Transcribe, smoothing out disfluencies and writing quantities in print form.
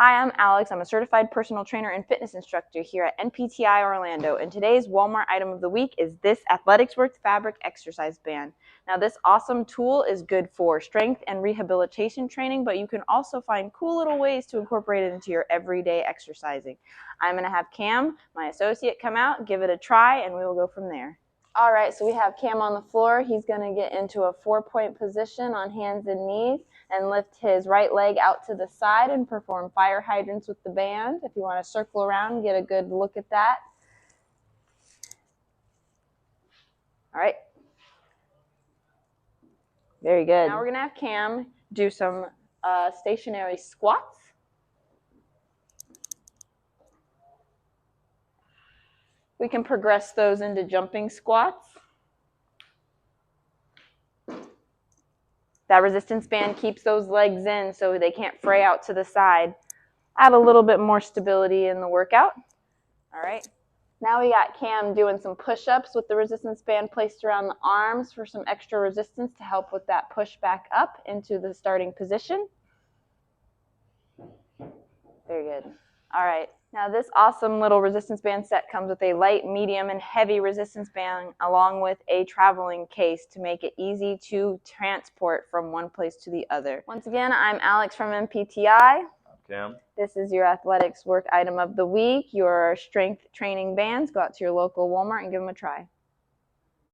Hi, I'm Alex. I'm a certified personal trainer and fitness instructor here at NPTI Orlando, and today's Walmart item of the week is this Athletics Works fabric exercise band. Now, this awesome tool is good for strength and rehabilitation training, but you can also find cool little ways to incorporate it into your everyday exercising. I'm going to have Cam, my associate, come out, give it a try, and we will go from there. All right, so we have Cam on the floor. He's going to get into a 4-point position on hands and knees and lift his right leg out to the side and perform fire hydrants with the band. If you want to circle around and get a good look at that. All right. Very good. Now we're going to have Cam do some stationary squats. We can progress those into jumping squats. That resistance band keeps those legs in so they can't fray out to the side. Add a little bit more stability in the workout. All right. Now we got Cam doing some push-ups with the resistance band placed around the arms for some extra resistance to help with that push back up into the starting position. Very good. All right. Now this awesome little resistance band set comes with a light, medium, and heavy resistance band along with a traveling case to make it easy to transport from one place to the other. Once again, I'm Alex from NPTI. I'm Cam. This is your athletics work item of the week, your strength training bands. Go out to your local Walmart and give them a try.